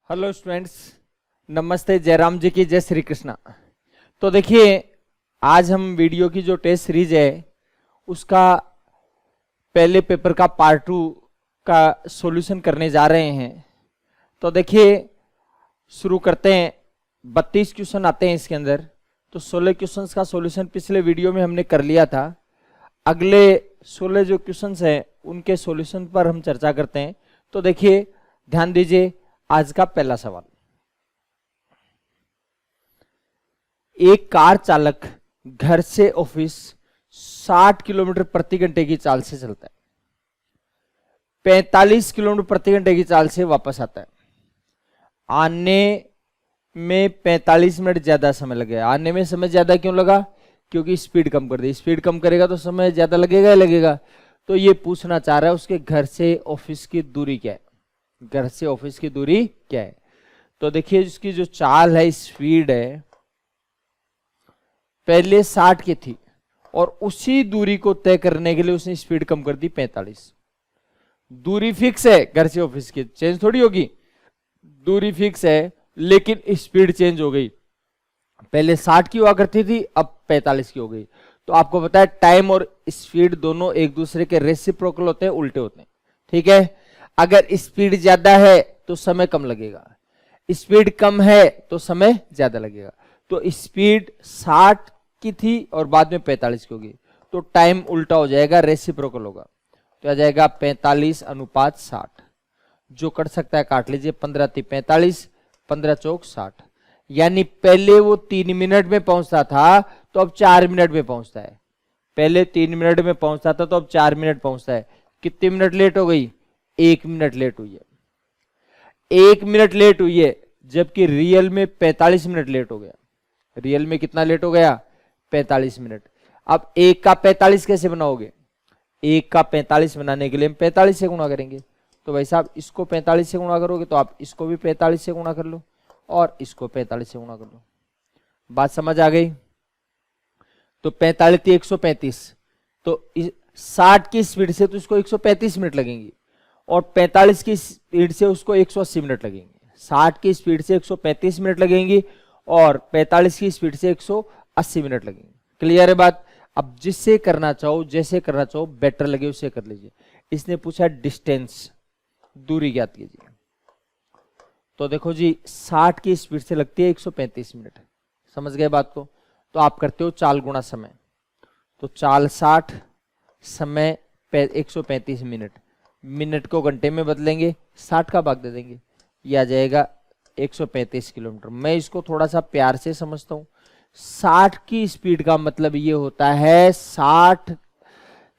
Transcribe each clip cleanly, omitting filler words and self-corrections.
Hello students, नमस्ते। जयराम जी की जय श्री कृष्णा। तो देखिए, आज हम वीडियो की जो टेस्ट सीरीज है उसका पहले पेपर का पार्ट 2 का सॉल्यूशन करने जा रहे हैं। तो देखिए, शुरू करते हैं। 32 क्वेश्चन आते हैं इसके अंदर। तो 16 क्वेश्चंस का सॉल्यूशन पिछले वीडियो में हमने कर लिया था। अगले 16 जो क्वेश्चंस हैं उनके सॉल्यूशन पर हम चर्चा करते हैं। तो देखिए, ध्यान दीजिए। आज का पहला सवाल, एक कार चालक घर से ऑफिस 60 किलोमीटर प्रति घंटे की चाल से चलता है, 45 किलोमीटर प्रति घंटे की चाल से वापस आता है। आने में 45 मिनट ज्यादा समय लगेगा। आने में समय ज्यादा क्यों लगा? क्योंकि स्पीड कम कर दी। स्पीड कम करेगा तो समय ज्यादा लगेगा ही लगेगा। तो ये पूछना चाह रहा है उसके घर से ऑफिस की दूरी क्या है। घर से ऑफिस की दूरी क्या है? तो देखिए, इसकी जो चाल है, स्पीड है, पहले 60 की थी और उसी दूरी को तय करने के लिए उसने स्पीड कम कर दी 45। दूरी फिक्स है घर से ऑफिस की, चेंज थोड़ी होगी। दूरी फिक्स है लेकिन स्पीड चेंज हो गई। पहले 60 की हुआ करती थी, अब 45 की हो गई। तो आपको पता है टाइम और स्पीड दोनों एक दूसरे के रेसिप्रोकल होते हैं, उल्टे होते हैं। ठीक है, अगर स्पीड ज्यादा है तो समय कम लगेगा, स्पीड कम है तो समय ज्यादा लगेगा। तो स्पीड 60 की थी और बाद में 45 की होगी, तो टाइम उल्टा हो जाएगा, रेसिप्रोकल होगा। तो आ जाएगा 45:60। जो कट सकता है काट लीजिए। 15 थी 45, 15 चौक 60। यानी पहले वो 3 मिनट में पहुंचता था तो अब 4 मिनट में पहुंचता है। पहले 3 मिनट में पहुंचता था तो अब 4 मिनट पहुंचता है। कितने मिनट लेट हो गई? 1 मिनट लेट हुई है। 1 मिनट लेट हुई है, जबकि रियल में 45 मिनट लेट हो गया। रियल में कितना लेट हो गया? 45 मिनट। अब 1 का 45 कैसे बनाओगे? 1 का 45 बनाने के लिए हम 45 से गुणा करेंगे। तो भाई साहब, इसको 45 से गुणा करोगे तो आप इसको भी 45 से गुणा कर लो और इसको 45 से गुणा कर लो। बात समझ आ गई? तो 45 थी 135, तो 60 की स्पीड से तो इसको 135 मिनट लगेंगी और 45 की स्पीड से उसको 180 मिनट लगेंगे। 60 की स्पीड से 135 मिनट लगेंगी और 45 की स्पीड से 180 मिनट लगेंगे। क्लियर है बात? अब जिससे करना चाहो, जैसे करना चाहो, बेटर लगे उससे कर लीजिए। इसने पूछा डिस्टेंस, दूरी ज्ञात कीजिए। तो देखो जी, 60 की स्पीड से लगती है 135 मिनट। समझ गए बात को? तो आप करते हो चाल गुणा समय। तो चाल 60, समय 135 मिनट। मिनट को घंटे में बदलेंगे, 60 का भाग दे देंगे, यह आ जाएगा 135 किलोमीटर। मैं इसको थोड़ा सा प्यार से समझता हूं। 60 की स्पीड का मतलब ये होता है 60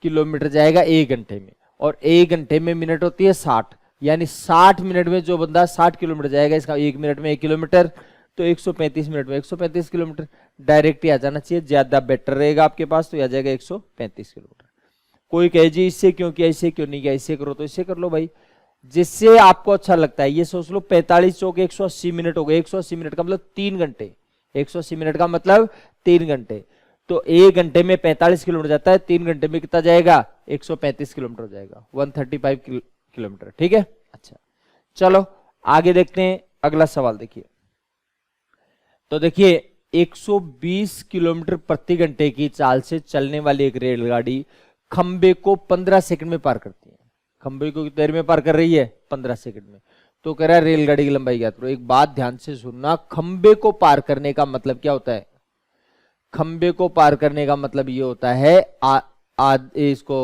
किलोमीटर जाएगा 1 घंटे में, और 1 घंटे में मिनट होती है 60। यानी 60 मिनट में जो बंदा 60 किलोमीटर जाएगा, इसका 1 मिनट में 1 किलोमीटर, तो 135 मिनट में 135 किलोमीटर। डायरेक्ट ही आ जाना चाहिए, ज्यादा बेटर रहेगा आपके पास। तो आ जाएगा 135 किलोमीटर। कोई कहे जी इससे क्यों किया, इससे क्यों नहीं किया, इससे करो, तो इससे कर लो भाई, जिससे आपको अच्छा लगता है। ये सोच लो 45 चौक 180 मिनट हो गए। 180 मिनट का मतलब 3 घंटे। 180 मिनट का मतलब 3 घंटे। तो 1 घंटे में 45 किलोमीटर जाता है, 3 घंटे में कितना जाएगा? 135 किलोमीटर हो जाएगा, 135 किलोमीटर। ठीक है, अच्छा चलो आगे देखते हैं। अगला सवाल देखिए। तो देखिए, 120 किलोमीटर प्रति घंटे की चाल से चलने वाली एक रेलगाड़ी खंबे को 15 सेकंड में पार करती है। खंबे को कितनी देर में पार कर रही है? 15 सेकंड में। तो कह रहा है रेलगाड़ी की लंबाई ज्ञात करो। एक बात ध्यान से सुनना, खंबे को पार करने का मतलब क्या होता है? खंबे को पार करने का मतलब ये होता है इसको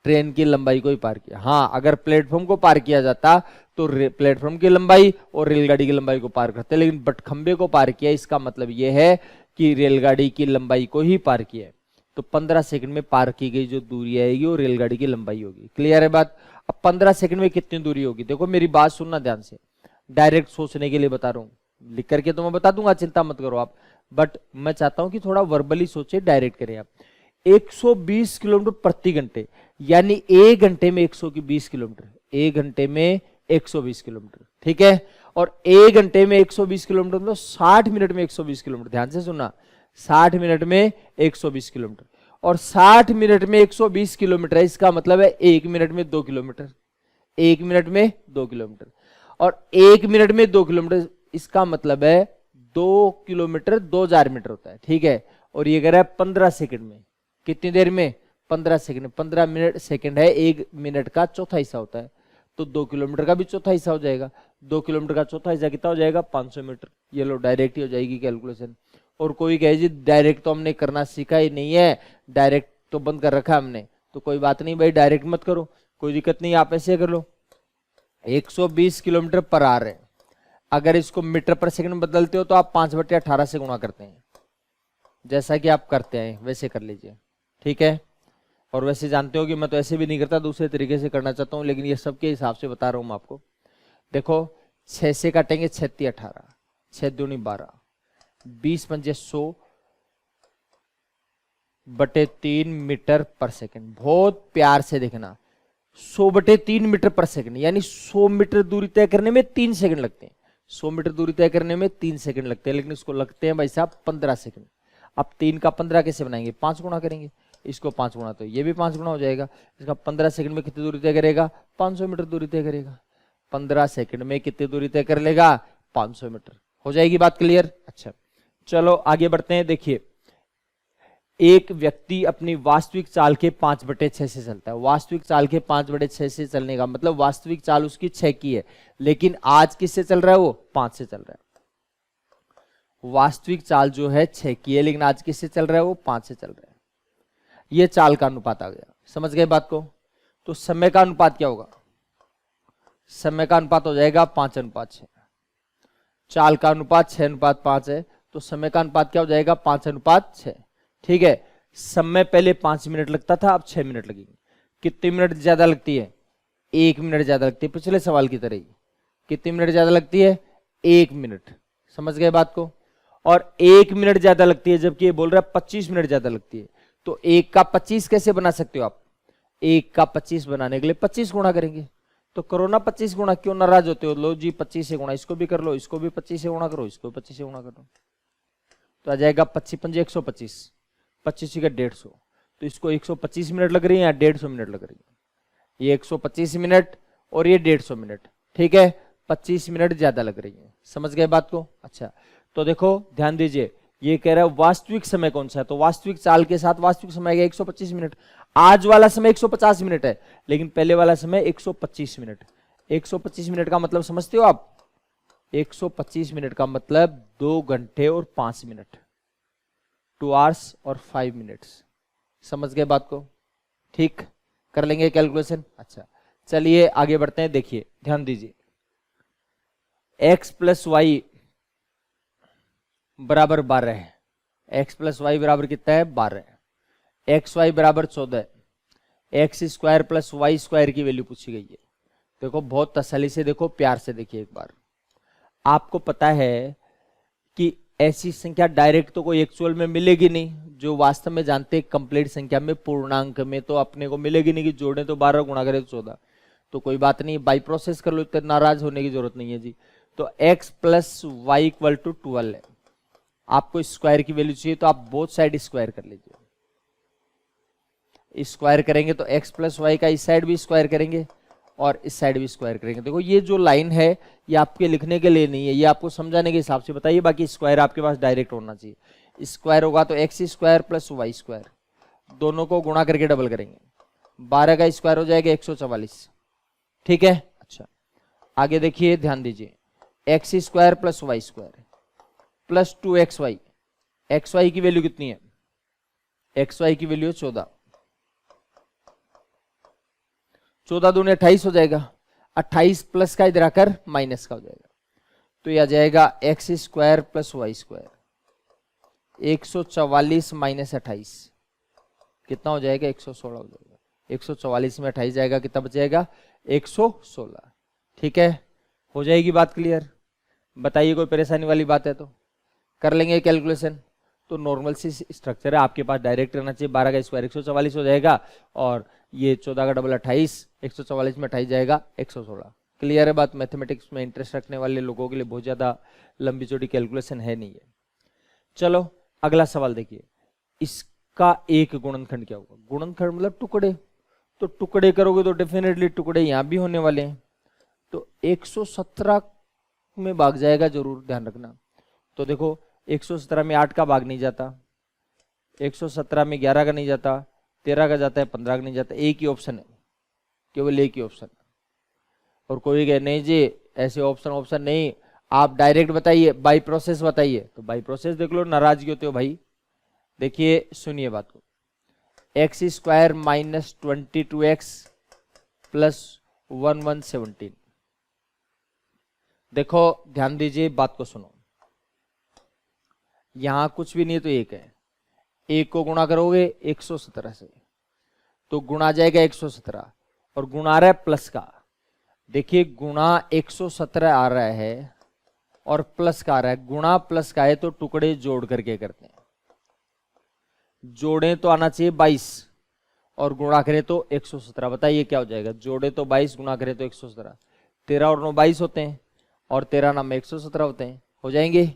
ट्रेन की लंबाई को ही पार किया। हाँ, अगर प्लेटफॉर्म को पार किया जाता तो प्लेटफॉर्म की लंबाई और रेलगाड़ी की लंबाई को पार करते, लेकिन बट खंबे को पार किया, इसका मतलब यह है कि रेलगाड़ी की लंबाई को ही पार किया है। तो 15 सेकंड में पार की गई जो दूरी आएगी वो रेलगाड़ी की लंबाई होगी। क्लियर है बात? अब 15 सेकंड में कितनी दूरी होगी? देखो मेरी बात सुनना ध्यान से, डायरेक्ट सोचने के लिए बता रहा हूं। लिख करके तो मैं बता दूंगा, चिंता मत करो आप, बट मैं चाहता हूं कि थोड़ा वर्बली सोचे, डायरेक्ट करें आप। 120 किलोमीटर प्रति घंटे, यानी 1 घंटे में 120 किलोमीटर। 1 घंटे में 120 किलोमीटर, ठीक है। और 1 घंटे में 120 किलोमीटर मतलब 60 मिनट में 120 किलोमीटर। ध्यान से सुनना, 60 मिनट में 120 किलोमीटर। और 60 मिनट में 120 किलोमीटर है, इसका मतलब है 1 मिनट में 2 किलोमीटर। 1 मिनट में 2 किलोमीटर। और 1 मिनट में 2 किलोमीटर, इसका मतलब है 2 किलोमीटर 2000 मीटर होता है, ठीक है। और ये कह रहा है 15 सेकंड में, कितनी देर में, 15 सेकंड, 15 मिनट सेकंड है 1 मिनट का चौथा हिस्सा होता है, तो 2 किलोमीटर का भी चौथा हिस्सा हो जाएगा। 2 किलोमीटर का चौथा हिस्सा कितना हो जाएगा, 500 मीटर। ये लो डायरेक्ट ही हो जाएगी कैलकुलेशन। और कोई कहे जी डायरेक्ट तो हमने करना सीखा ही नहीं है, डायरेक्ट तो बंद कर रखा हमने, तो कोई बात नहीं भाई, डायरेक्ट मत करो, कोई दिक्कत नहीं, आप ऐसे कर लो। 120 किलोमीटर पर आवर है, अगर इसको मीटर पर सेकंड में बदलते हो तो आप 5/18 से गुणा करते हैं, जैसा कि आप करते हैं वैसे कर लीजिए, ठीक है। और वैसे जानते हो कि मैं तो ऐसे भी नहीं करता, दूसरे तरीके से करना चाहता हूं, लेकिन ये सबके हिसाब से बता रहा हूं मैं आपको। देखो 6 से काटेंगे 6 × 18, 6 दूनी 12, 20 पंजे 100/3 मीटर पर सेकंड। बहुत प्यार से देखना, 100/3 मीटर पर सेकंड, यानी 100 मीटर दूरी तय करने में 3 सेकंड लगते हैं। 100 मीटर दूरी तय करने में 3 सेकंड लगते हैं, लेकिन इसको लगते हैं भाई साहब 15 सेकंड। अब 3 का 15 कैसे बनाएंगे, 5 गुणा करेंगे, इसको 5 गुणा तो ये भी 5 गुणा हो जाएगा। इसका 15 सेकंड में कितनी दूरी तय करेगा, 500 मीटर दूरी तय करेगा। 15 सेकंड में कितनी दूरी तय कर लेगा, 500 मीटर। हो जाएगी बात क्लियर। अच्छा चलो आगे बढ़ते हैं। देखिए एक व्यक्ति अपनी वास्तविक चाल के 5/6 से चलता है। वास्तविक चाल के 5/6 से चलने का मतलब वास्तविक चाल उसकी 6 की है, लेकिन आज किससे चल रहा है, वो 5 से चल रहा है। वास्तविक चाल जो है 6 की है, लेकिन आज किससे चल रहा है, वो 5 से चल रहा है। ये चाल का अनुपात आ गया, समझ गए बात को। तो समय का अनुपात क्या होगा, समय का अनुपात हो जाएगा 5:6। चाल का अनुपात 6:5 है, तो समय का अनुपात क्या हो जाएगा, 5:6, ठीक है। समय पहले 5 मिनट लगता था, अब 6 मिनट लगेंगे। कितने मिनट ज्यादा लगती है, 1 मिनट ज्यादा लगती है, पिछले सवाल की तरह ही। कितनी मिनट ज्यादा लगती है, 1 मिनट, समझ गए बात को। और 1 मिनट ज्यादा लगती है, जबकि ये बोल रहा है 25 मिनट ज्यादा लगती है। तो 1 का 25 कैसे बना सकते हो आप, 1 का 25 बनाने के लिए 25 गुणा करेंगे। तो करो ना 25 गुणा, क्यों नाराज होते हो, लो जी 25 से गुणा, इसको भी कर लो, इसको भी 25 से गुणा करो, इसको 25 से गुणा करो, तो आ जाएगा 25 पंजे 125, 25 का 150। तो इसको 125 मिनट लग रही है या 150 मिनट लग रही है, ये 125 मिनट और ये 150 मिनट, ठीक है। 25 मिनट ज्यादा लग रही है, समझ गए बात को। अच्छा तो देखो ध्यान दीजिए, ये कह रहा है वास्तविक समय कौन सा है, तो वास्तविक चाल के साथ वास्तविक समय है 125 मिनट। आज वाला समय 150 मिनट है, लेकिन पहले वाला समय 125 मिनट। 125 मिनट का मतलब समझते हो आप, 125 मिनट का मतलब 2 घंटे और 5 मिनट, 2 hours और 5 minutes। समझ गए बात को, ठीक, कर लेंगे कैलकुलेशन। अच्छा चलिए आगे बढ़ते हैं। देखिए ध्यान दीजिए, x + y बराबर 12 है, x + y बराबर कितना है, 12 है। xy बराबर 14 है, x² + y² की वैल्यू पूछी गई है। देखो बहुत तसल्ली से देखो, प्यार से देखिए एक बार। आपको पता है कि ऐसी संख्या डायरेक्ट तो कोई एक्चुअल में मिलेगी नहीं, जो वास्तव में जानते हैं कंप्लीट संख्या में पूर्णांक में तो अपने को मिलेगी नहीं, कि जोड़े तो 12 गुणा करें तो 14। तो कोई बात नहीं, बाई प्रोसेस कर लो, इतना नाराज होने की जरूरत नहीं है जी। तो x + y = 12 है। आपको स्क्वायर की वैल्यू चाहिए तो आप बोथ साइड स्क्वायर कर लीजिए। स्क्वायर करेंगे तो x + y का इस साइड भी स्क्वायर करेंगे और इस साइड भी स्क्वायर करेंगे। देखो ये जो लाइन है ये आपके लिखने के लिए नहीं है, ये आपको समझाने के हिसाब से बताइए, बाकी स्क्वायर आपके पास डायरेक्ट होना चाहिए। स्क्वायर होगा तो x² + y², दोनों को गुणा करके डबल करेंगे, 12 का स्क्वायर हो जाएगा 144, ठीक है। अच्छा आगे देखिए ध्यान दीजिए, x² + y² + 2xy, xy की वैल्यू कितनी है, xy की वैल्यू 14, 14 दूनी 28 हो जाएगा, 28 प्लस का इधर आकर माइनस का हो जाएगा, तो यह आ जाएगा x² + y², 144 - 28 कितना हो जाएगा, 116 हो जाएगा। 144 में 28 जाएगा, कितना बच जाएगा, 116, ठीक है। हो जाएगी बात क्लियर। बताइए कोई परेशानी वाली बात है तो कर लेंगे कैलकुलेशन। तो नॉर्मल सी स्ट्रक्चर है, आपके पास डायरेक्ट रहना चाहिए। 12 का स्क्वायर 144 हो जाएगा, और ये 14 का डबल 28, 144 में 28 जाएगा 116। क्लियर है बात। मैथमेटिक्स में इंटरेस्ट रखने वाले लोगों के लिए बहुत ज्यादा लंबी चौड़ी कैलकुलेशन है नहीं है। चलो अगला सवाल देखिए, इसका एक गुणनखंड क्या होगा। गुणनखंड मतलब टुकड़े, तो टुकड़े करोगे तो डेफिनेटली टुकड़े यहां भी होने वाले हैं, तो 117 में भाग जाएगा, जरूर ध्यान रखना। तो देखो 117 में 8 का भाग नहीं जाता, 117 में 11 का नहीं जाता, 13 का जाता है, 15 का नहीं जाता। एक ही ऑप्शन है, केवल एक ही ऑप्शन। और कोई कहे नहीं जी ऐसे ऑप्शन नहीं, आप डायरेक्ट बताइए, बाई प्रोसेस बताइए। तो बाई प्रोसेस देख लो, नाराजगी होते हो भाई। देखिए सुनिए बात को, x square minus 22x plus 1117। देखो ध्यान दीजिए, बात को सुनो, यहां कुछ भी नहीं है तो एक है, एक को गुणा करोगे 117 से तो गुणा आ जाएगा 117, और गुणा आ रहा है प्लस का। देखिए गुणा 117 आ रहा है और प्लस का आ रहा है। गुणा प्लस का है तो टुकड़े जोड़ करके करते हैं, जोड़ें तो आना चाहिए 22 और गुणा करें तो 117। बताइए क्या हो जाएगा, जोड़े तो 22 गुणा करें तो 117। 13 और 9 22 होते हैं और 13 9 में 117 होते हैं, हो जाएंगे।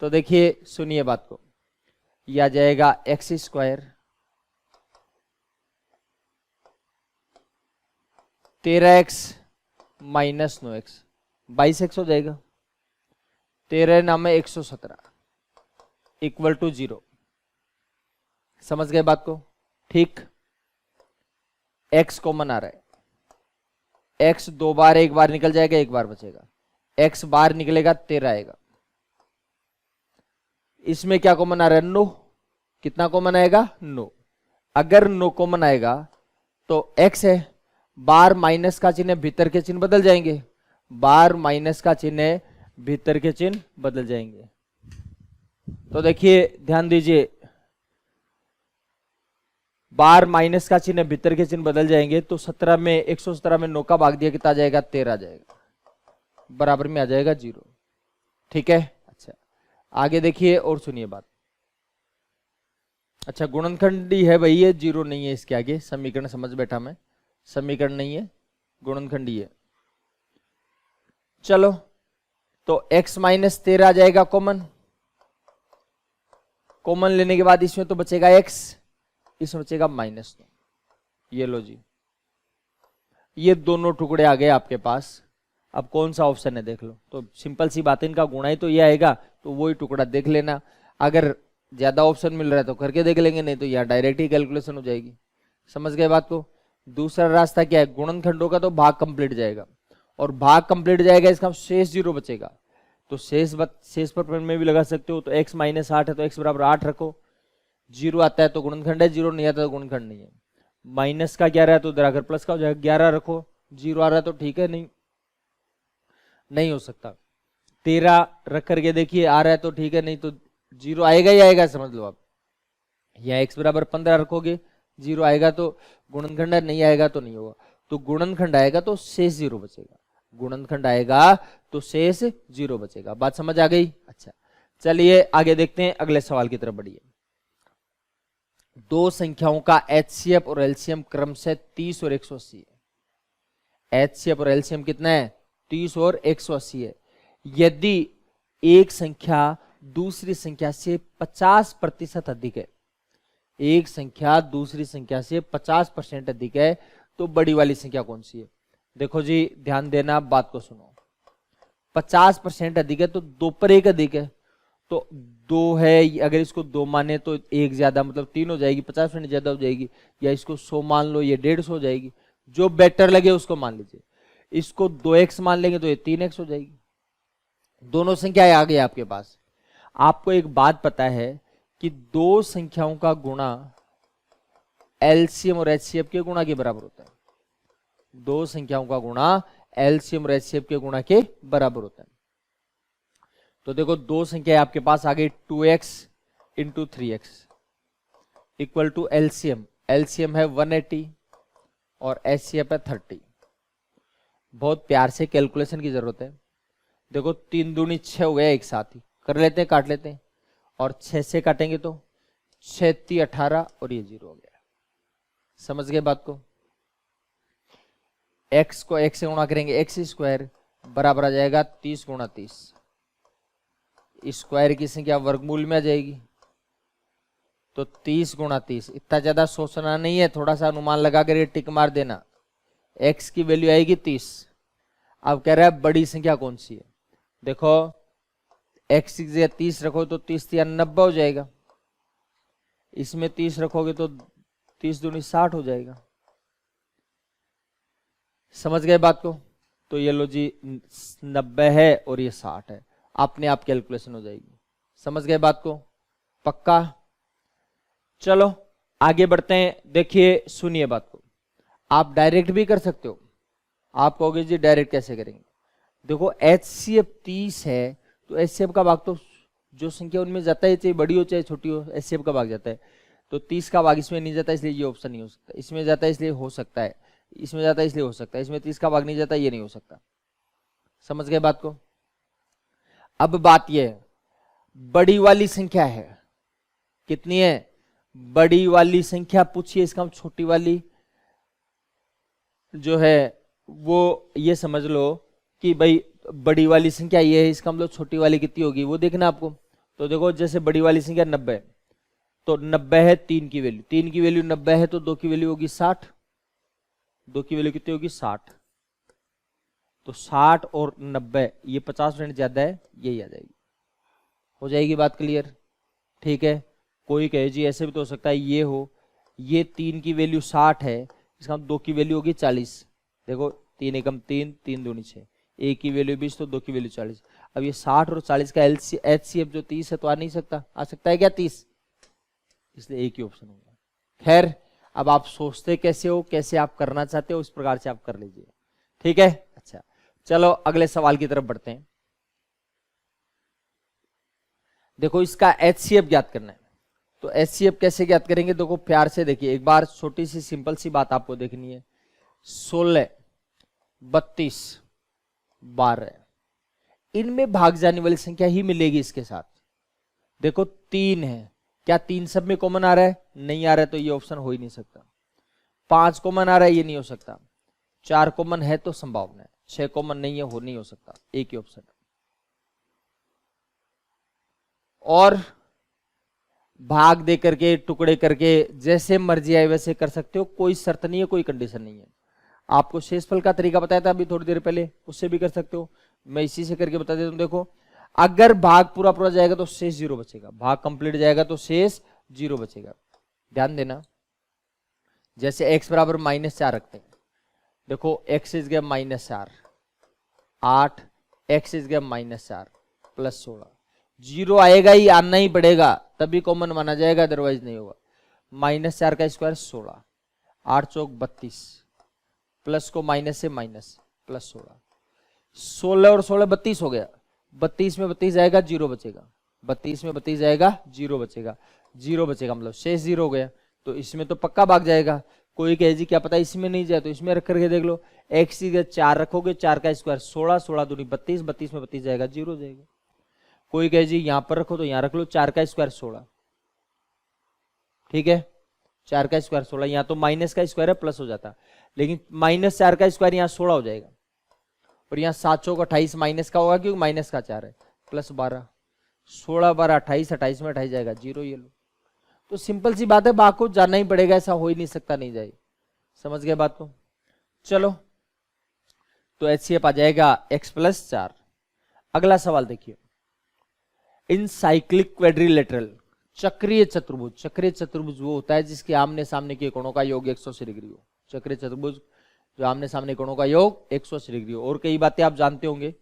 तो देखिए सुनिए बात को, यह आ जाएगा x square 13x minus 9x, 22x हो जाएगा। 13 नाम है 117 इक्वल टू 0। समझ गए बात को? ठीक, x कॉमन आ रहा है, x 2 बार, एक बार निकल जाएगा, एक बार बचेगा, x बार निकलेगा 13 आएगा। इसमें क्या कॉमन आ रहा है, 9। कितना कॉमन आएगा, 9। अगर 9 कॉमन आएगा तो x है, बार माइनस का चिन्ह, भीतर के चिन्ह बदल जाएंगे, बार माइनस का चिन्ह, भीतर के चिन्ह बदल जाएंगे। तो देखिए ध्यान दीजिए, बार माइनस का चिन्ह, भीतर के चिन्ह बदल जाएंगे। तो 117 में 9 का भाग दिया, कितना आ जाएगा, 13 आ जाएगा, बराबर में आ जाएगा 0। ठीक है, अच्छा आगे देखिए और सुनिए बात। अच्छा गुणनखंडी है भाई, ये 0 नहीं है इसके आगे, समीकरण समझ बैठा मैं, समीकरण नहीं है, गुणनखंडी है। चलो तो x माइनस 13 आ जाएगा कॉमन, कॉमन लेने के बाद इसमें तो बचेगा x, इसमें बचेगा माइनस 9। ये लो जी, ये दोनों टुकड़े आ गए आपके पास। अब कौन सा ऑप्शन है देख लो। तो सिंपल सी बात है, इनका गुणा ही तो ये आएगा, तो वही टुकड़ा देख लेना। अगर ज्यादा ऑप्शन मिल रहा है तो करके देख लेंगे, नहीं तो यहाँ डायरेक्ट ही कैलकुलेशन हो जाएगी। समझ गए बात को? दूसरा रास्ता क्या है, गुणनखंडों का तो भाग कंप्लीट जाएगा, और भाग कंप्लीट जाएगा इसका शेष 0 बचेगा। तो शेष पर में भी लगा सकते हो। तो x माइनस 8 है तो x बराबर 8 रखो, 0 आता है तो गुणनखंड है, 0 नहीं आता तो गुणनखंड नहीं है। माइनस का 11 है तो इधर आकर प्लस का हो जाएगा, 11 रखो, 0 आ रहा है तो ठीक है, नहीं हो सकता। 13 रख करके देखिए, आ रहा है तो ठीक है, नहीं तो 0 आएगा ही आएगा, समझ लो आप। या x बराबर 15 रखोगे, 0 आएगा तो गुणनखंड है, नहीं आएगा तो नहीं होगा। तो गुणनखंड आएगा तो शेष 0 बचेगा, गुणनखंड आएगा तो शेष 0 बचेगा। बात समझ आ गई? अच्छा चलिए आगे देखते हैं, अगले सवाल की तरफ बढ़िए। दो संख्याओं का HCF और LCM क्रमशः 30 और 180 है। HCF और LCM कितना है, 30 और 180 है। यदि एक संख्या दूसरी संख्या से 50% अधिक है, एक संख्या दूसरी संख्या से 50% अधिक है, तो बड़ी वाली संख्या कौन सी है? देखो जी ध्यान देना, बात को सुनो। 50% अधिक है तो 2 पर 1 अधिक है, तो 2 है, अगर इसको 2 माने तो 1 ज्यादा, मतलब 3 हो जाएगी, 50% ज्यादा हो जाएगी। या इसको 100 मान लो, ये 150 हो जाएगी, जो बेटर लगे उसको मान लीजिए। इसको 2x मान लेंगे तो ये 3x हो जाएगी। दोनों संख्याएं आ गई आपके पास। आपको एक बात पता है कि दो संख्याओं का गुणा एलसीएम और एचसीएफ के गुणा के बराबर होता है। दो संख्याओं का गुणा एलसीएम और एचसीएफ के गुणा के बराबर होता है। तो देखो दो संख्या आपके पास आ गई, 2x into 3x equal to LCM. LCM है 180 और एचसीएफ है 30। बहुत प्यार से कैलकुलेशन की जरूरत है। देखो 3 दूनी 6 हो गया, एक साथ ही कर लेते हैं, काट लेते हैं, और 6 से काटेंगे तो 6 3 18 और ये 0 हो गया। समझ गए बात को? x को x से गुणा करेंगे, x स्क्वायर बराबर आ जाएगा 30 गुणा 30। स्क्वायर की संख्या वर्गमूल में आ जाएगी, तो 30 गुणा 30। इतना ज्यादा सोचना नहीं है, थोड़ा सा अनुमान लगा कर टिक मार देना। x की वैल्यू आएगी 30। अब कह रहा है बड़ी संख्या कौन सी है। देखो x की जगह 30 रखो तो 30 या 90 हो जाएगा, इसमें 30 रखोगे तो 30 दूनी 60 हो जाएगा। समझ गए बात को? तो ये लो जी 90 है और ये 60 है, अपने आप कैलकुलेशन हो जाएगी। समझ गए बात को? पक्का? चलो आगे बढ़ते हैं। देखिए सुनिए बात को, आप डायरेक्ट भी कर सकते हो। आप कहोगे जी डायरेक्ट कैसे करेंगे? देखो HCF 30 है तो HCF का भाग तो जो संख्या उनमें जाता है, चाहे बड़ी हो चाहे छोटी हो, HCF का भाग जाता है। तो 30 का भाग इसमें नहीं जाता इसलिए ये ऑप्शन नहीं हो सकता, इसमें जाता है इसलिए हो सकता है, इसमें जाता है इसलिए हो सकता है, इसमें 30 का भाग नहीं जाता ये नहीं हो सकता। समझ गए बात को? अब बात ये है, बड़ी वाली संख्या है, कितनी है? बड़ी वाली संख्या पूछिए, इसका हम छोटी वाली जो है वो ये समझ लो कि भाई बड़ी वाली संख्या ये है, इसका मतलब छोटी वाली कितनी होगी वो देखना आपको। तो देखो जैसे बड़ी वाली संख्या 90 है तो 90 है 3 की वैल्यू, 3 की वैल्यू 90 है तो 2 की वैल्यू होगी 60, 2 की वैल्यू कितनी होगी 60, तो 60 और 90 ये 50% ज्यादा है, यही आ जाएगी। हो जाएगी बात क्लियर? ठीक है। कोई कहे जी ऐसे भी तो हो सकता है ये हो, ये 3 की वैल्यू 60 है, इसका 2 की वैल्यू होगी 40। देखो 3 एकम 3, 3 दूनी 6, 1 की वैल्यू 20 तो 2 की वैल्यू 40। अब ये 60 और 40 का HCF जो 30 है तो आ नहीं सकता, आ सकता है क्या 30? इसलिए एक ही ऑप्शन होगा। खैर अब आप सोचते कैसे हो, कैसे आप करना चाहते हो, उस प्रकार से आप कर लीजिए। ठीक है। अच्छा चलो अगले सवाल की तरफ बढ़ते हैं। देखो इसका HCF ज्ञात करना है, तो HCF कैसे ज्ञात करेंगे? देखो प्यार से देखिए एक बार, छोटी सी सिंपल सी बात आपको देखनी है। 16, 32, 12 इनमें भाग जाने वाली संख्या ही मिलेगी इसके साथ। देखो 3 है, क्या 3 सब में कॉमन आ रहा है? नहीं आ रहा है तो ये ऑप्शन हो ही नहीं सकता। 5 कॉमन आ रहा है, ये नहीं हो सकता। 4 कॉमन है तो संभावना है, 6 कॉमन नहीं है, हो नहीं हो सकता, एक ही ऑप्शन है। और भाग दे करके टुकड़े करके जैसे मर्जी आए वैसे कर सकते हो, कोई शर्त नहीं है, कोई कंडीशन नहीं है। आपको शेषफल का तरीका बताया था अभी थोड़ी देर पहले, उससे भी कर सकते हो, मैं इसी से करके बता देता हूं। देखो अगर भाग पूरा पूरा जाएगा तो शेष 0 बचेगा, भाग कंप्लीट जाएगा तो शेष 0 बचेगा। ध्यान देना, जैसे x बराबर -4 रखते हैं, देखो x इज गया -4, 8, x इज गया -4 प्लस 16, 0 आएगा ही, आना ही पड़ेगा, तभी कॉमन माना जाएगा, अदरवाइज नहीं होगा। -4 का स्क्वायर 16, 8 चौक 32, प्लस को माइनस से माइनस, प्लस 16, 16 और 16 32 हो गया, 32 में 32 जाएगा 0 बचेगा, 32 में 32 जाएगा 0 बचेगा, 0 बचेगा मतलब शेष 0 हो गया, तो इसमें तो पक्का भाग जाएगा। कोई कहे जी क्या पता इसमें नहीं जाए, तो इसमें रख करके देख लो, x की 4 रखोगे, 4 का स्क्वायर 16, 16 दूनी 32, 32 में 32 जाएगा 0 हो जाएगा। कोई कहे जी यहां पर रखो, तो यहां रख लो, 4 का स्क्वायर 16, ठीक है, 4 का स्क्वायर 16, यहां तो माइनस का स्क्वायर है प्लस हो जाता, लेकिन -4 का स्क्वायर यहां 16 हो जाएगा, और यहाँ 7 चौक 28 माइनस का होगा क्योंकि माइनस का 4 है, प्लस 12, 16 12 28, 28 में 28 जाएगा 0, ये लो। तो सिंपल सी बात है, भाग को जाना ही पड़ेगा, ऐसा हो ही नहीं सकता नहीं जाए। समझ गए बात को? चलो तो HCF आ जाएगा x + 4। अगला सवाल देखिए, इन साइक्लिक क्वाड्रिलेटरल, चक्रीय चतुर्भुज, चक्रीय चतुर्भुज वो होता है जिसके आमने सामने के कोणों का योग 180 डिग्री हो। चक्रीय चतुर्भुज जो आमने सामने कोणों का योग 180 डिग्री हो। और कई बातें आप जानते होंगे,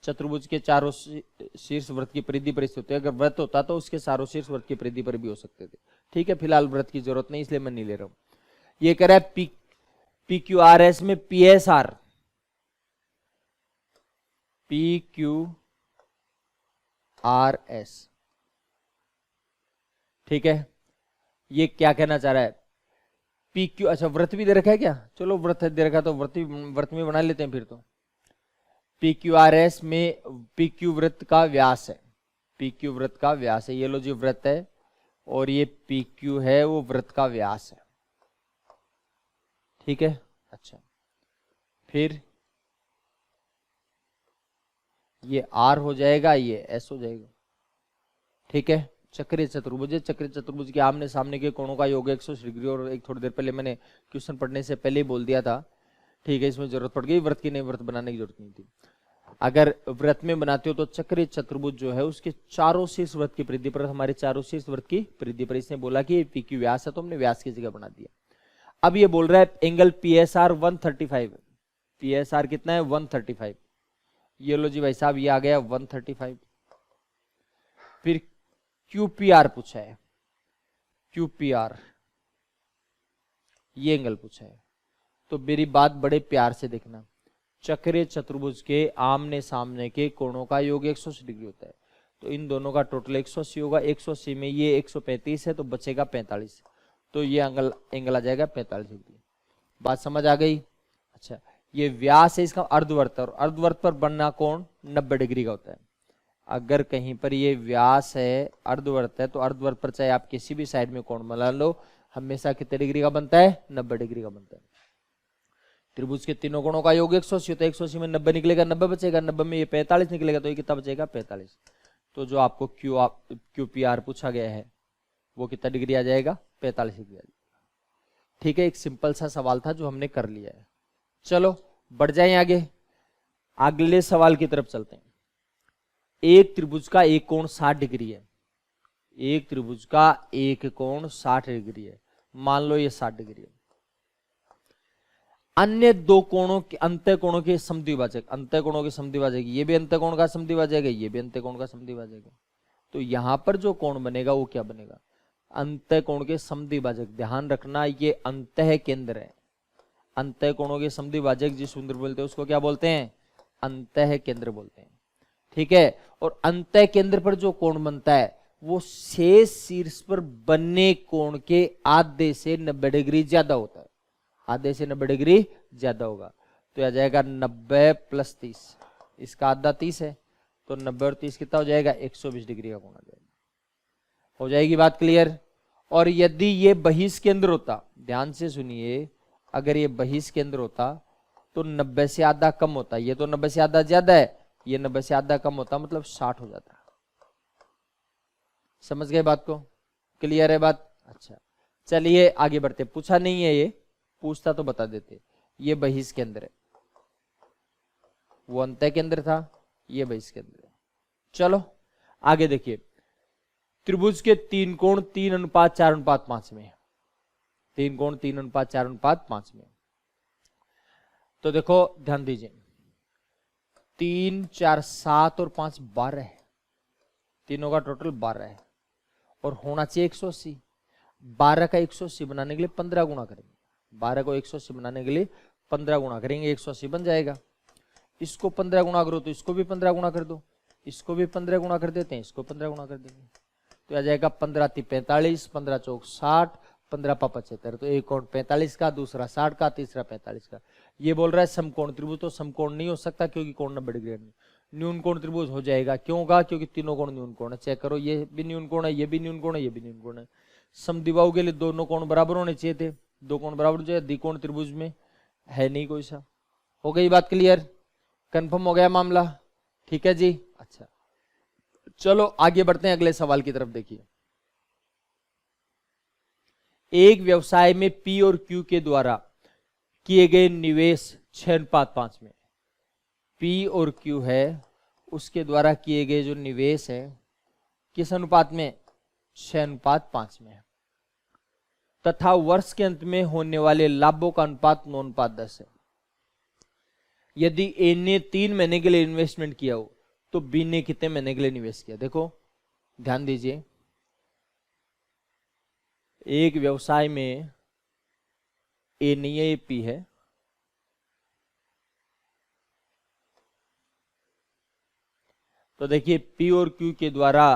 चतुर्भुज के चारों शीर्ष वृत्त की परिधि पर स्थित होते हैं, अगर वृत्त होता तो उसके चारों शीर्ष वृत्त की परिधि पर भी हो सकते थे। ठीक है, फिलहाल वृत्त की जरूरत नहीं इसलिए मैं नहीं ले रहा हूं। ये कह रहा है PQRS में PSR, PQRS, ठीक है, ये क्या कहना चाह रहा है? PQ, अच्छा वृत्त भी दे रखा है क्या? चलो वृत्त दे रखा तो वृत्त में बना लेते हैं फिर तो। PQRS में PQ वृत्त का व्यास है, PQ वृत्त का व्यास है, ये लो जी वृत्त है, और ये PQ है वो वृत्त का व्यास है, ठीक है। अच्छा फिर ये R हो जाएगा, ये S हो जाएगा, ठीक है। चक्रीय चतुर्भुज, चक्रीय चतुर्भुज के आमने सामने के कोणों का योग 180 डिग्री, और एक थोड़ी देर पहले मैंने क्वेश्चन पढ़ने से पहले ही बोल दिया था ठीक है, इसमें जरूरत पड़ गई व्रत की, नहीं व्रत बनाने की जरूरत नहीं थी। अगर व्रत में बनाते हो तो चक्रीय चतुर्भुज जो है उसके चारों शीर्ष व्रत की परिधि पर, हमारे चारों शीर्ष व्रत की परिधि पर इसने बोला कि पी क्यू व्यास है, तो हमने व्यास की जगह बना दिया। अब ये बोल रहा है एंगल पीएसआर 135, पीएसआर कितना है 135, ये लो जी भाई साहब ये आ गया 135। फिर क्यूपीआर पूछा है, क्यूपीआर ये एंगल पूछा है, तो मेरी बात बड़े प्यार से देखना, चक्रीय चतुर्भुज के आमने सामने के कोणों का योग 180 डिग्री होता है, तो इन दोनों का टोटल 180 होगा, 180 में ये 135 है तो बचेगा 45, तो ये एंगल आ जाएगा 45 डिग्री। बात समझ आ गई? अच्छा, ये व्यास है इसका अर्धवर्त, और अर्धवर्त पर बनना कोण 90 डिग्री का होता है। अगर कहीं पर ये व्यास है, अर्धवर्त है, तो अर्धवर्त पर चाहे आप किसी भी साइड में कोण बना लो, हमेशा कितने डिग्री का बनता है? 90 डिग्री का बनता है। त्रिभुज के तीनों कोणों का योग 180 होता है, 180 में 90 निकलेगा, 90 बचेगा, 90 में ये 45 निकलेगा, तो ये कितना बचेगा? 45। तो जो आपको क्यूपीआर पूछा गया है वो कितना डिग्री आ जाएगा? 45 डिग्री आ जाएगा। ठीक है, एक सिंपल सा सवाल था जो हमने कर लिया है। चलो बढ़ जाएं आगे, अगले सवाल की तरफ चलते हैं। एक त्रिभुज का एक कोण 60 डिग्री है, एक त्रिभुज का एक कोण 60 डिग्री है, मान लो ये 60 डिग्री है। अन्य दो कोणों के अंतः कोणों के समद्विभाजक, अंतः कोणों के समद्विभाजक, ये भी अंतः कोण का समद्विभाजक है, ये भी अंतः कोण का समद्विभाजक है, तो यहां पर जो कोण बनेगा वो क्या बनेगा? अंतः कोण के समद्विभाजक। ध्यान रखना ये अंतः केंद्र है, अंतः कोणों के समद्विभाजक जिस बिंदु बोलते हैं उसको क्या बोलते हैं? अंतः केंद्र बोलते हैं। ठीक है, और अंतः केंद्र पर जो कोण बनता है वो शेष शीर्ष पर बनने कोण के आधे से 90 डिग्री ज्यादा होता है, आधे से 90 डिग्री ज्यादा होगा, तो आ जाएगा 90 प्लस 30, इसका आधा 30 है, तो 90 और 30 कितना हो जाएगा? 120 डिग्री का कोण आ जाएगा। हो जाएगी बात क्लियर? और यदि ये बहिष्केंद्र होता, ध्यान से सुनिए, अगर ये बहिष्केंद्र होता तो 90 से आधा कम होता, ये तो 90 से आधा ज्यादा है, ये 90 से आधा कम होता, मतलब 60 हो जाता। समझ गए बात को? क्लियर है बात? अच्छा चलिए आगे बढ़ते। पूछा नहीं है, ये पूछता तो बता देते। ये बहिष्केंद्र है, वो अंतः केंद्र था, ये बहिष्केंद्र है। चलो आगे देखिए, त्रिभुज के तीन कोण 3:4:5 में, तीन कोण 3:4:5 में। तो देखो ध्यान दीजिए, 3, 4, 7 और 5 12 है, तीनों का टोटल 12 है, और होना चाहिए 180। 12 का 180 बनाने के लिए 15 गुणा करेंगे, 12 को 180 बनाने के लिए 15 गुणा करेंगे, 180 बन जाएगा। इसको 15 गुणा करो तो इसको भी 15 गुणा कर दो, इसको भी 15 गुणा कर देते हैं, इसको 15 गुणा कर देंगे, तो आ जाएगा 15 × 3 = 45, 15 × 4 = 60, 15 × 5 = 75। तो एक कोण 45 का, दूसरा 60 का, तीसरा 45 का। ये बोल रहा है समकोण त्रिभुज, तो समकोण नहीं हो सकता क्योंकि कोण 90 डिग्री है। न्यून कोण त्रिभुज हो जाएगा, क्यों होगा? क्योंकि तीनों कोण न्यून कोण है। चेक करो, ये भी न्यून कोण है, ये भी न्यून कोण है, ये भी न्यून कोण है। समद्विबाहु के लिए दोनों कोण बराबर होने चाहिए थे, दो कोण बराबर हो जाए। द्विकोण त्रिभुज में है नहीं कोई सा। हो गई बात क्लियर? कंफर्म हो गया मामला? ठीक है जी। अच्छा चलो आगे बढ़ते हैं अगले सवाल की तरफ। देखिए, एक व्यवसाय में पी और क्यू के द्वारा किए गए निवेश 6:5 में, पी और क्यू है उसके द्वारा किए गए जो निवेश है किस अनुपात में? 6:5 में, तथा वर्ष के अंत में होने वाले लाभों का अनुपात 9:10 है। यदि ए ने 3 महीने के लिए इन्वेस्टमेंट किया हो तो बी ने कितने महीने के लिए निवेश किया? देखो ध्यान दीजिए, एक व्यवसाय में ए नहीं है, ये पी है, तो देखिए पी और क्यू के द्वारा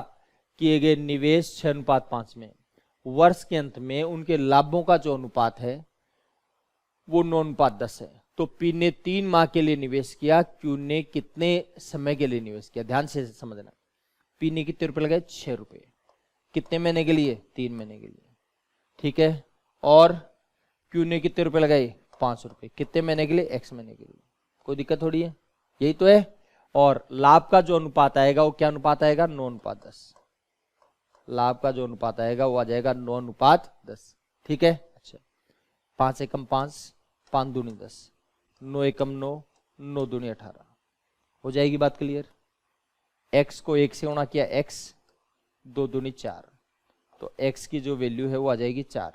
किए गए निवेश 6:5 में, वर्ष के अंत में उनके लाभों का जो अनुपात है वो 9:10 है। तो पी ने 3 माह के लिए निवेश किया, क्यू ने कितने समय के लिए निवेश किया? ध्यान से समझना। पी ने कितने रुपए लगाए? 6 रुपए। कितने महीने के लिए? 3 महीने के लिए। ठीक है, और क्यू ने कितने रुपए लगाए? 5 रुपए। कितने महीने के लिए? x महीने के लिए। कोई दिक्कत थोड़ी है, यही तो है। और लाभ का जो अनुपात आएगा वो क्या अनुपात आएगा? 9:10। लाभ का जो अनुपात आएगा वो आ जाएगा 9:10। ठीक है। अच्छा, 5 एकम 5, 5 दूनी 10, 9 एकम 9, 9 दूनी 18। हो जाएगी बात क्लियर। x को 1 से गुणा किया x, 2 दूनी 4, तो x की जो वैल्यू है वो आ जाएगी 4।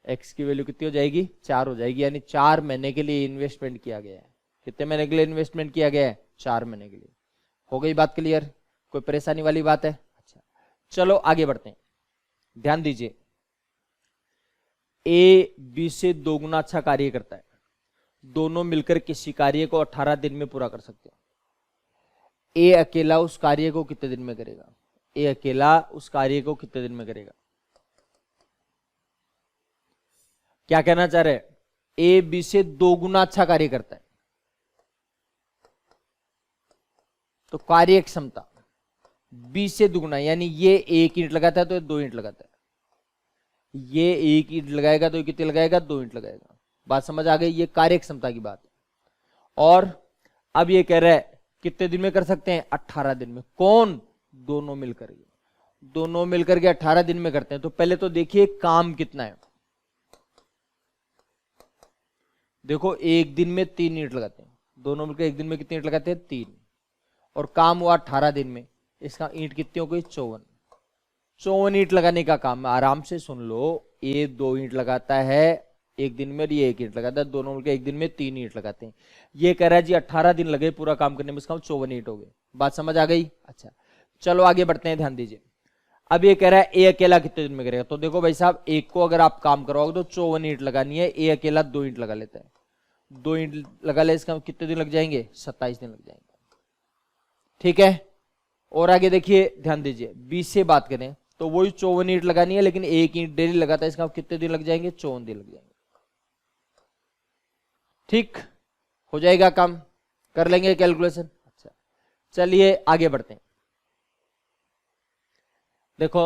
x की वैल्यू कितनी हो जाएगी? 4 हो जाएगी। यानी 4 महीने के लिए इन्वेस्टमेंट किया गया है। कितने महीने के लिए इन्वेस्टमेंट किया गया है? 4 महीने के लिए। हो गई बात क्लियर? कोई परेशानी वाली बात है? अच्छा, चलो आगे बढ़ते हैं। ध्यान दीजिए, ए बी से 2 गुना अच्छा कार्य करता है। दोनों मिलकर किसी कार्य को 18 दिन में पूरा कर सकते हैं। ए अकेला उस कार्य को कितने दिन में करेगा? ए अकेला उस कार्य को कितने दिन में करेगा? क्या कहना चाह रहे हैं? ए बी से 2 गुना अच्छा कार्य करता है, तो कार्य क्षमता बी से दुगुना, यानी ये 1 ईंट लगाता है तो ये 2 ईंट लगाता है। ये 1 ईंट लगाएगा तो ये कितने लगाएगा? 2 ईंट लगाएगा। बात समझ आ गई? ये कार्य क्षमता की बात है। और अब ये कह रहा है कितने दिन में कर सकते हैं? 18 दिन में। कौन? दोनों मिलकर। दोनों मिलकर के 18 दिन में करते हैं। तो पहले तो देखिए काम कितना है। देखो, एक दिन में 3 ईंट लगाते हैं। दोनों मिलकर एक दिन में कितनी ईंट लगाते हैं? 3। और काम हुआ 18 दिन में। इसका ईंट कितनी हो गई? 54। 54 ईंट लगाने का काम है। आराम से सुन लो, ये 2 ईंट लगाता है एक दिन में, ये 1 ईंट लगाता है। दोनों मिलकर एक दिन में 3 ईंट लगाते हैं। ये कह रहा है जी 18 दिन लगे पूरा काम करने में, इसका 54 ईंट हो गए। बात समझ आ गई? अच्छा, चलो आगे बढ़ते हैं। ध्यान दीजिए, अब ये कह रहा है ए अकेला कितने दिन में करेगा। तो देखो भाई साहब, एक को अगर आप काम करवाओगे तो 54 ईंट लगानी है। ए अकेला 2 ईंट लगा लेता है। 2 ईंट लगा ले, इसका कितने दिन लग जाएंगे? 27 दिन लग जाएंगे। ठीक है। और आगे देखिए, ध्यान दीजिए, बी से बात करें तो वही 54 ईंट लगानी है, लेकिन 1 ईंट डेली लगाता है। इसका कितने दिन लग जाएंगे? 54 दिन लग जाएंगे। ठीक हो जाएगा काम, कर लेंगे कैलकुलेशन। अच्छा, चलिए आगे बढ़ते हैं। देखो,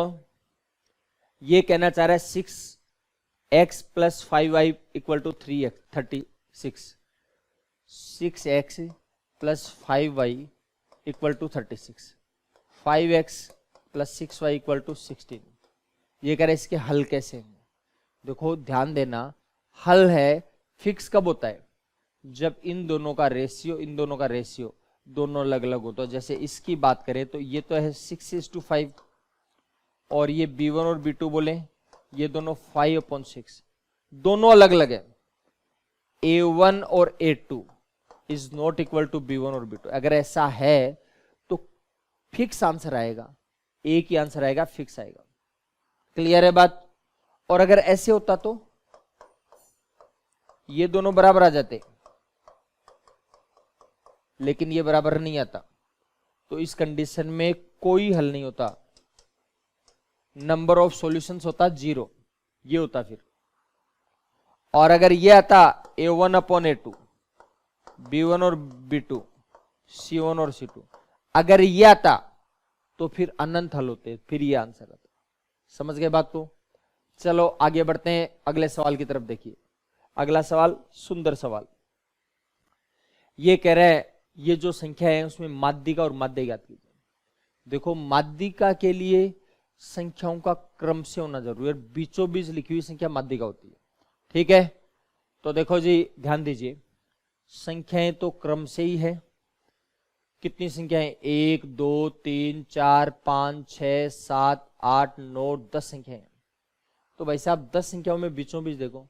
ये कहना चाह रहा है 6x + 5y = 3x 36। 6x + 5y = 36। 5x + 6y = 16। ये कह रहे हैं इसके हल कैसे हैं। देखो ध्यान देना, हल है फिक्स कब होता है? जब इन दोनों का रेशियो दोनों अलग अलग हो। तो जैसे इसकी बात करें तो ये तो है 6:5, और ये b1 और b2 बोले, ये दोनों 5/6, दोनों अलग अलग है। a1 और a2 is not equal to b1 और b2। अगर ऐसा है तो फिक्स आंसर आएगा, एक ही आंसर आएगा, फिक्स आएगा। क्लियर है बात? और अगर ऐसे होता तो ये दोनों बराबर आ जाते, लेकिन ये बराबर नहीं आता। तो इस कंडीशन में कोई हल नहीं होता, नंबर ऑफ सॉल्यूशंस होता 0, ये होता फिर। और अगर ये आता a1/a2, b1 और b2, c1 और c2, अगर ये आता तो फिर अनंत हल होते, फिर ये आंसर आता। समझ गए बात को? चलो आगे बढ़ते हैं, अगले सवाल की तरफ देखिए। अगला सवाल सुंदर सवाल। ये कह रहा है ये जो संख्या है उसमें माध्यिका और माध्य ज्ञात कीजिए। देखो, माध्यिका के लिए संख्याओं का क्रम से होना जरूरी है। बीचों बीच लिखी हुई संख्या माध्यिका होती है। ठीक है, तो देखो जी ध्यान दीजिए, संख्याएं तो क्रम से ही है। कितनी संख्याएं? 1 2 3 4 5 6 7 8 9 10 संख्याएं। तो भाई साहब 10 संख्याओं में बीचों बीच देखो,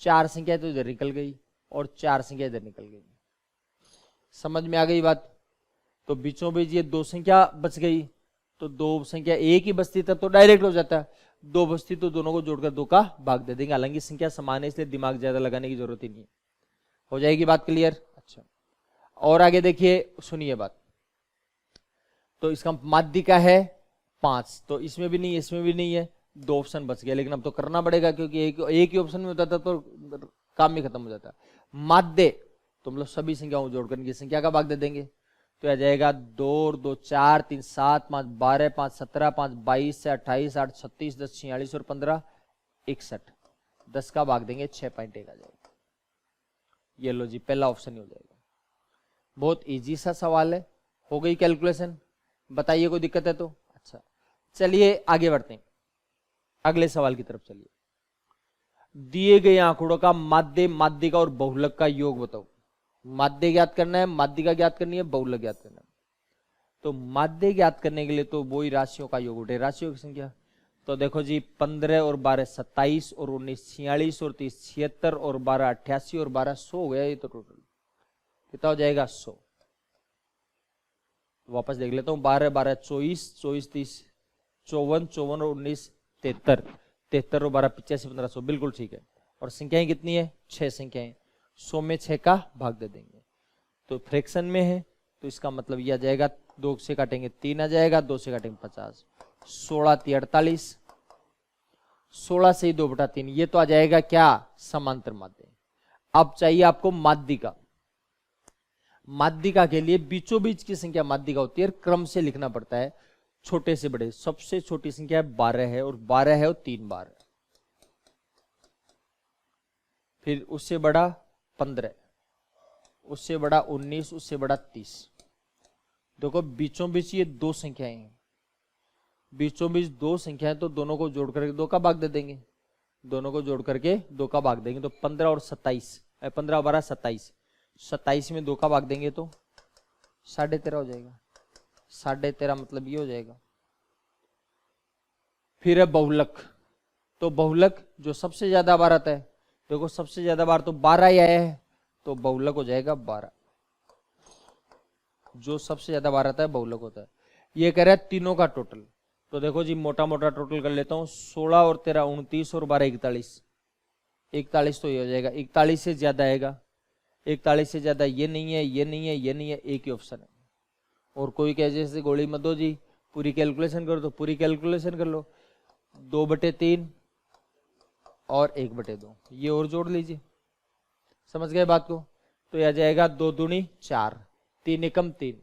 4 संख्याएं तो इधर निकल गई और 4 संख्या इधर निकल गई। समझ में आ गई बात? तो बीचों बीच ये 2 संख्या बच गई, तो 2 संख्या एक ही बचती तब तो डायरेक्ट हो जाता है। 2 बचती तो दोनों को जोड़कर 2 का भाग दे देंगे। हालांकि संख्या समान है इसलिए दिमाग ज्यादा लगाने की जरूरत ही नहीं। हो जाएगी बात क्लियर? अच्छा, और आगे देखिए, सुनिए बात। तो इसका माध्यिका है 5, तो इसमें भी नहीं है, इसमें भी नहीं है, 2 ऑप्शन बच गए। लेकिन अब तो करना पड़ेगा, क्योंकि एक ही ऑप्शन में होता था तो काम ही खत्म हो जाता। माध्य तो मतलब सभी संख्याओं जोड़कर इनकी संख्या का भाग दे देंगे। तो आ जाएगा 2 और 2 4 3 7 5 12 5 17 5 22 से 28 8 36 10 46 और 15 61। 10 का भाग देंगे 6.1 आ जाएगा। ये लो जी, पहला ऑप्शन ही हो जाएगा। बहुत इजी सा सवाल है। हो गई कैलकुलेशन? बताइए कोई दिक्कत है तो? अच्छा, चलिए आगे बढ़ते हैं, अगले सवाल की तरफ चलिए। दिए गए आंकड़ों का माध्य, माध्यिका और बहुलक का योग बताओ। माध्य ज्ञात करना है, माध्यिका ज्ञात करनी है, बहुलक ज्ञात करना है। तो माध्य ज्ञात करने के लिए तो वही राशियों का योग उठे, राशियों की संख्या। तो देखो जी 15 और 12 27 और 19 46 और 30 76 और 12 88 और 12 100 हो गया। ये तो टोटल कितना हो जाएगा 100। वापस देख लेता हूं, 12 12 24 24 30 54 54 और 19 73 73 और 12 85 1500 बिल्कुल ठीक है। और संख्याएं कितनी है 6 संख्याएं, 100 में 6 का भाग दे देंगे तो फ्रैक्शन में है, तो इसका मतलब यह आ जाएगा 2 से काटेंगे 3 आ जाएगा, 2 से काटेंगे 50, 16 3 48, 16 से 2/3 ये तो आ जाएगा क्या समांतर माध्य। अब चाहिए आपको माध्यिका। माध्यिका के लिए बीचों बीच की संख्या माध्यिका होती है, क्रम से लिखना पड़ता है छोटे से बड़े। सबसे छोटी संख्या 12 है और 12 है और 3 बार, फिर उससे बड़ा 15, उससे बड़ा 19, उससे बड़ा 30। देखो बीचों बीच ये 2 संख्याएं हैं, बीचों बीच 2 संख्याएं, तो दोनों को जोड़ करके 2 का भाग दे देंगे, दोनों को जोड़ करके 2 का भाग देंगे तो 15 और 27, 15 12 27, 27 में 2 का भाग देंगे तो 13.5 हो जाएगा। 13.5 मतलब ये हो जाएगा। फिर है बहुलक। तो बहुलक जो सबसे ज्यादा बार आता है, देखो सबसे ज्यादा बार तो 12 ही आया है, तो बहुलक हो जाएगा 12। जो सबसे ज्यादा बार आता है बहुलक होता है। ये कह रहा है तीनों का टोटल। तो देखो जी मोटा मोटा टोटल कर लेता हूं, 16 और 13 29 और 12 41, 41 तो ये हो जाएगा। 41 से ज्यादा आएगा, 41 से ज्यादा ये नहीं है, ये नहीं है, ये नहीं है, एक ही ऑप्शन है। और कोई कहे जैसे गोली मत दो जी, पूरी कैलकुलेशन करो, तो पूरी कैलकुलेशन कर लो, 2/3 और 1/2 ये और जोड़ लीजिए। समझ गए बात को? तो यह आ जाएगा 2 दूनी 4, 3 एकम 3,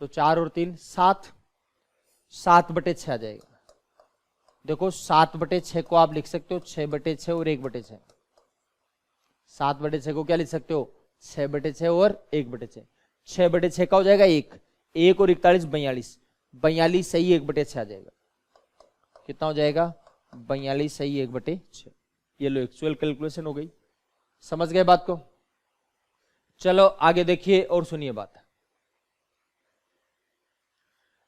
तो 4 और 3 7, 7/6 आ जाएगा। देखो 7/6 को आप लिख सकते हो 6/6 और 1/6। 7/6 को क्या लिख सकते हो 6/6 और 1/6। 6/6 का हो जाएगा 1, 1 और 41 42, 42 सही 1/6 आ जाएगा। कितना हो जाएगा 42 सही 1/6। ये लो एक्चुअल कैलकुलेशन हो गई। समझ गए बात को? चलो आगे देखिए और सुनिए बात।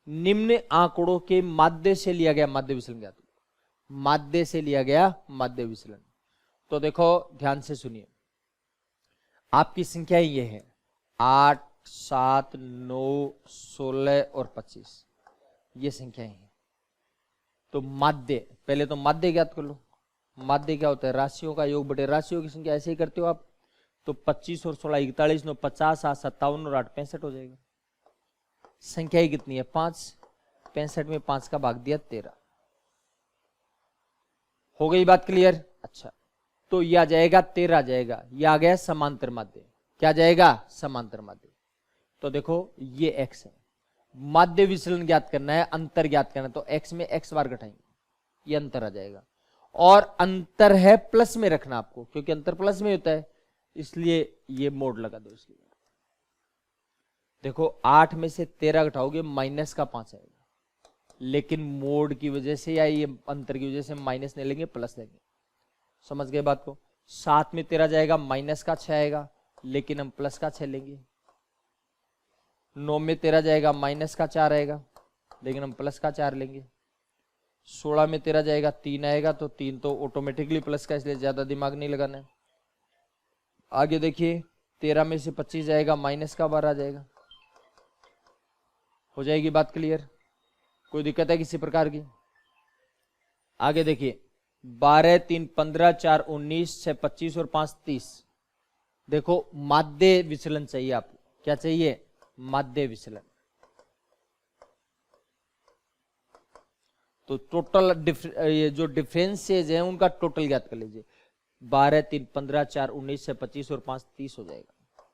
निम्न आंकड़ों के माध्य से लिया गया माध्य विचलन ज्ञात करो। माध्य से लिया गया माध्य विचलन। तो देखो ध्यान से सुनिए, आपकी संख्याएं ये है 8 7 9 16 और 25, ये संख्याएं हैं। तो माध्य, पहले तो माध्य ज्ञात कर लो। माध्य क्या होता है राशियों का योग बटे राशियों की संख्या। ऐसे ही करते हो आप, तो 25 और 16 41 9 50 7 57 और 8 65 हो जाएगा। संख्या कितनी है 5, 65 में 5 का भाग दिया 13। हो गई बात क्लियर? अच्छा, तो यह आ जाएगा 13 आ जाएगा। यह आ गया समांतर माध्य। क्या जाएगा समांतर माध्य। तो देखो ये x है, माध्य विचलन ज्ञात करना है, अंतर ज्ञात करना है, तो x में x बार घटाएंगे, ये अंतर आ जाएगा। और अंतर है प्लस में रखना आपको, क्योंकि अंतर प्लस में होता है, इसलिए ये मोड लगा दो इसके। देखो 8 में से 13 घटाओगे माइनस का 5 आएगा, लेकिन मोड की वजह से या ये अंतर की वजह से माइनस नहीं लेंगे, प्लस लेंगे। समझ गए बात को? 7 में 13 जाएगा माइनस का 6 आएगा, लेकिन हम प्लस का 6 लेंगे। 9 में 13 जाएगा माइनस का 4 आएगा, लेकिन हम प्लस का 4 लेंगे। 16 में 13 जाएगा 3 आएगा, तो 3 तो ऑटोमेटिकली प्लस का, इसलिए ज्यादा दिमाग नहीं लगाना है। आगे देखिए 13 में से 25 जाएगा माइनस का 12 आ जाएगा। हो जाएगी बात क्लियर? कोई दिक्कत है किसी प्रकार की? आगे देखिए 12 3 15 4 19 6 25 और 5 30। देखो माध्य विचलन चाहिए आपको। क्या चाहिए? माध्य विचलन। तो टोटल ये जो डिफरेंसेज है उनका टोटल ज्ञात कर लीजिए। 12 3 15 4 19 6 25 और 5 30 हो जाएगा।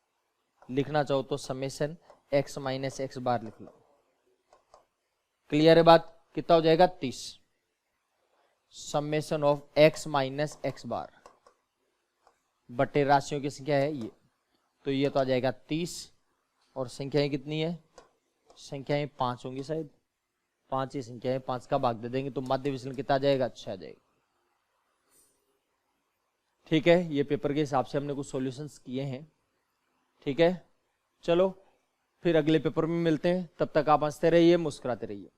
लिखना चाहो तो summation x minus x bar लिख लो। क्लियर है बात? कितना हो जाएगा 30। Summation of x minus x bar बटे राशियों की संख्या है ये, तो ये तो आ जाएगा 30। और संख्याएं कितनी है? संख्याएं 5 होंगी शायद, 5 ही संख्याएं, 5 का भाग दे देंगे तो माध्य विचलन कितना आ जाएगा? अच्छा आ जाएगा। ठीक है, ये पेपर के हिसाब से हमने कुछ सॉल्यूशंस किए हैं। ठीक है, चलो फिर अगले पेपर में मिलते हैं, तब तक आप हंसते रहिए, मुस्कुराते रहिए।